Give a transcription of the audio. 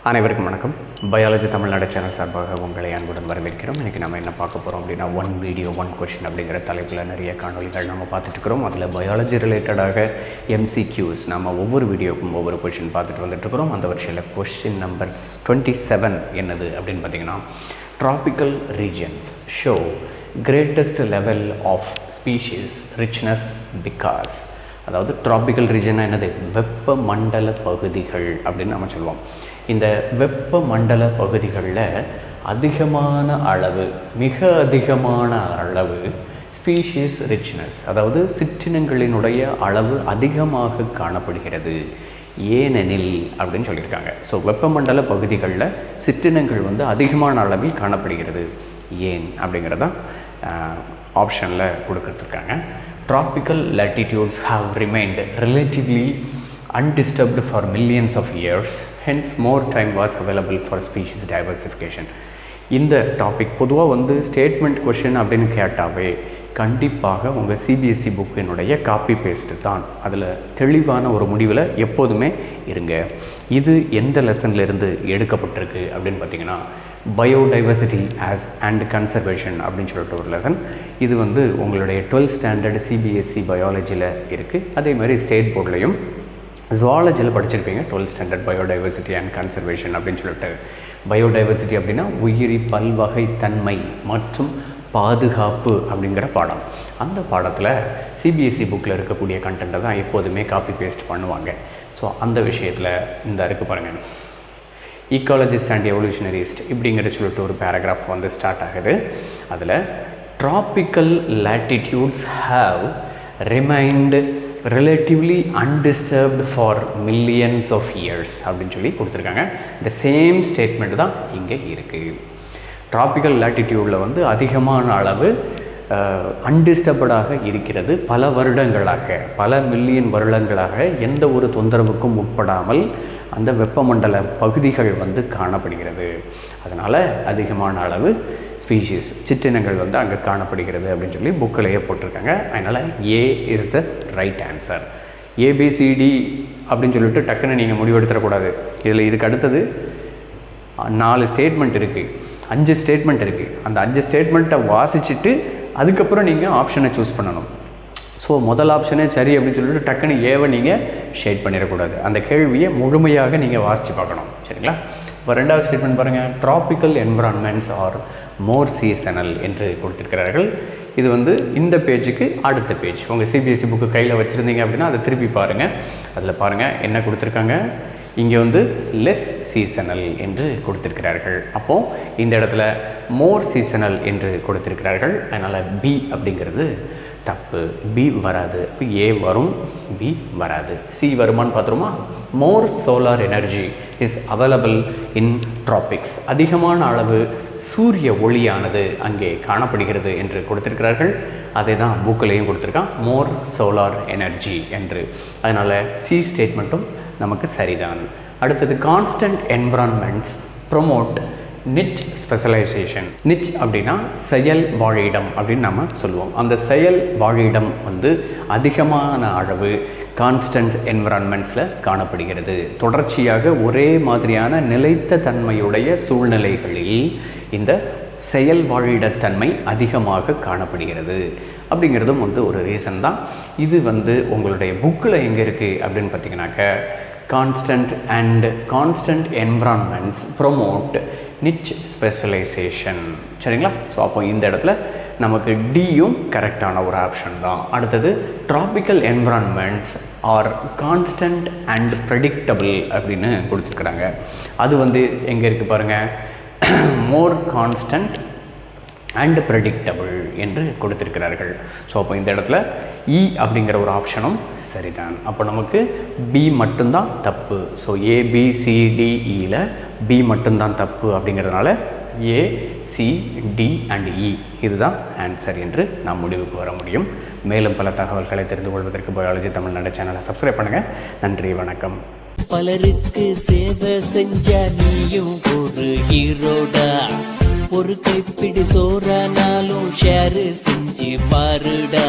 அனைவருக்கும் வணக்கம். Biology Tamil Nadu channel சார்பாக உங்களை அன்புடன் வரவேற்கிறோம். இன்றைக்கி நம்ம என்ன பார்க்க போகிறோம் அப்படின்னா, ஒன் வீடியோ ஒன் கொஷின் அப்படிங்கிற தலைப்பில் நிறைய காணொலிகள் நம்ம பார்த்துட்ருக்குறோம். அதில் பயாலஜி ரிலேட்டடாக MCQs நம்ம ஒவ்வொரு வீடியோக்கும் ஒவ்வொரு கொஷின் பார்த்துட்டு வந்துட்டுருக்குறோம். அந்த வரிசையில் கொஷின் நம்பர் 27 என்னது அப்படின்னு பார்த்தீங்கன்னா, tropical regions show greatest level of species richness because, அதாவது ட்ராபிக்கல் ரீஜன்னா என்னது, வெப்ப மண்டல பகுதிகள் அப்படின்னு நம்ம சொல்லுவோம். இந்த வெப்ப மண்டல பகுதிகளில் அதிகமான அளவு, மிக அதிகமான அளவு ஸ்பீஷீஸ் ரிச்னஸ், அதாவது சிற்றினங்களினுடைய அளவு அதிகமாக காணப்படுகிறது. ஏனெனில் அப்படின்னு சொல்லியிருக்காங்க. ஸோ வெப்பமண்டல பகுதிகளில் சிற்றினங்கள் அதிகமான அளவில் காணப்படுகிறது. ஏன் அப்படிங்கிறதான் ஆப்ஷனில் கொடுத்துருக்காங்க. Tropical latitudes have remained relatively undisturbed for millions of years, hence more time was available for species diversification. இந்த டாபிக் பொதுவாக ஸ்டேட்மெண்ட் கொஷின் அப்படின்னு கேட்டாவே கண்டிப்பாக உங்கள் CBSE புக்கினுடைய காப்பி பேஸ்ட்டு தான். அதில் தெளிவான ஒரு முடிவில் எப்போதுமே இருங்க. இது எந்த லெசன்லேருந்து எடுக்கப்பட்டிருக்கு அப்படின்னு பார்த்தீங்கன்னா, பயோடைவர்சிட்டி ஆஸ் அண்ட் கன்சர்வேஷன் அப்படின்னு சொல்லிட்டு ஒரு லெசன். இது உங்களுடைய 12th ஸ்டாண்டர்ட் CBSE பயாலஜியில் இருக்குது. அதே மாதிரி ஸ்டேட் போர்ட்லேயும் ஜுவாலஜியில் படிச்சிருப்பீங்க, 12th standard biodiversity and conservation அப்படின்னு சொல்லிட்டு. பயோடைவர்சிட்டி அப்படின்னா உயிரி பல்வகை தன்மை மற்றும் பாதுகாப்பு அப்படிங்கிற பாடம். அந்த பாடத்தில் CBSE புக்கில் இருக்கக்கூடிய கண்டென்ட்டை தான் எப்போதுமே காப்பி பேஸ்ட் பண்ணுவாங்க. ஸோ அந்த விஷயத்தில் இந்த இருக்குது பாருங்கள், ஈக்காலஜிஸ்ட் அண்ட் எவல்யூஷனரிஸ்ட் இப்படிங்கிற சொல்லிட்டு ஒரு பேராகிராஃப் ஸ்டார்ட் ஆகுது. அதில் tropical latitudes have remained relatively undisturbed for millions of years அப்படின்னு சொல்லி கொடுத்துருக்காங்க. இந்த சேம் ஸ்டேட்மெண்ட் தான் இங்கே இருக்குது. ட்ராபிக்கல் லேட்டிடியூடில் அதிகமான அளவு அன்டிஸ்டர்படாக இருக்கிறது. பல வருடங்களாக, பல மில்லியன் வருடங்களாக எந்த ஒரு தொந்தரவுக்கும் உட்படாமல் அந்த வெப்பமண்டல பகுதிகள் காணப்படுகிறது. அதனால் அதிகமான அளவு ஸ்பீஷீஸ் சிற்றினங்கள் அங்கே காணப்படுகிறது அப்படின்னு சொல்லி புக்கிலேயே போட்டிருக்காங்க. அதனால் A is the right answer. ABCD அப்படின்னு சொல்லிட்டு டக்குன்னு நீங்கள் முடிவெடுத்துடக்கூடாது. இதுக்கு அடுத்தது 4 ஸ்டேட்மெண்ட் இருக்குது, 5 ஸ்டேட்மெண்ட் இருக்குது. அந்த 5 ஸ்டேட்மெண்ட்டை வாசிச்சுட்டு அதுக்கப்புறம் நீங்கள் ஆப்ஷனை சூஸ் பண்ணணும். ஸோ முதல் ஆப்ஷனே சரி அப்படின்னு சொல்லிட்டு டக்குன்னு ஏவை நீங்கள் ஷேட் பண்ணிடக்கூடாது. அந்த கேள்வியை முழுமையாக நீங்கள் வாசித்து பார்க்கணும். சரிங்களா? இப்போ 2வது ஸ்டேட்மெண்ட் பாருங்கள், ட்ராபிக்கல் என்விரான்மெண்ட்ஸ் ஆர் மோர் சீசனல் என்று கொடுத்துருக்கிறார்கள். இது இந்த பேஜுக்கு அடுத்த பேஜ். உங்கள் CBSE புக்கு கையில் வச்சுருந்தீங்க அப்படின்னா அதை திருப்பி பாருங்கள். அதில் பாருங்கள் என்ன கொடுத்துருக்காங்க. இங்கே லெஸ் சீசனல் என்று கொடுத்திருக்கிறார்கள். அப்போது இந்த இடத்துல மோர் சீசனல் என்று கொடுத்திருக்கிறார்கள். அதனால் B அப்படிங்கிறது தப்பு. B வராது. A வரும், B வராது. C வருமானு பார்த்துருமா? More solar energy is available in tropics. அதிகமான அளவு சூரிய ஒளியானது அங்கே காணப்படுகிறது என்று கொடுத்திருக்கிறார்கள். அதை தான் புக்கிலையும் கொடுத்துருக்கான், மோர் சோலார் எனர்ஜி என்று. அதனால் C ஸ்டேட்மெண்ட்டும் நமக்கு சரிதான். அடுத்தது, கான்ஸ்டன்ட் என்விரான்மெண்ட்ஸ் ப்ரொமோட் நிச் ஸ்பெஷலைசேஷன். நிச் அப்படின்னா செயல் வாழிடம் அப்படின்னு நம்ம சொல்லுவோம். அந்த செயல் வாழிடம் அதிகமான அளவு கான்ஸ்டன்ட் என்விரான்மெண்ட்ஸில் காணப்படுகிறது. தொடர்ச்சியாக ஒரே மாதிரியான நிலைத்த தன்மையுடைய சூழ்நிலைகளில் இந்த செயல் வாழிடத்தன்மை அதிகமாக காணப்படுகிறது அப்படிங்கிறதும் ஒரு ரீசன் தான். இது உங்களுடைய புக்கில் எங்கே இருக்குது அப்படின்னு பார்த்தீங்கன்னாக்க, கான்ஸ்டன்ட் என்விரான்மெண்ட்ஸ் ப்ரொமோட் நிச் ஸ்பெஷலைசேஷன். சரிங்களா? ஸோ அப்போ இந்த இடத்துல நமக்கு டியும் கரெக்டான ஒரு ஆப்ஷன் தான். அடுத்தது, tropical environments are constant and predictable அப்படின்னு கொடுத்துருக்குறாங்க. அது எங்கே இருக்குது பாருங்கள், மோர் கான்ஸ்டன்ட் அண்ட் ப்ரெடிக்டபிள் என்று கொடுத்திருக்கிறார்கள். ஸோ அப்போ இந்த இடத்துல E அப்படிங்கிற ஒரு ஆப்ஷனும் சரிதான். அப்போ நமக்கு B மட்டும்தான் தப்பு. ஸோ ABCDEயில் B மட்டும்தான் தப்பு அப்படிங்கிறதுனால A, C, D and E இதுதான் ஆன்சர் என்று நாம் முடிவுக்கு வர முடியும். மேலும் பல தகவல்களை தெரிந்து கொள்வதற்கு பயாலஜி தமிழ்நாடு சேனலை சப்ஸ்கிரைப் பண்ணுங்கள். நன்றி, வணக்கம். பலருக்கு சேவை செஞ்ச நீயும் ஒரு ஹீரோடா. ஒரு கைப்பிடி சோறானாலும் ஷேர் செஞ்சு பாருடா.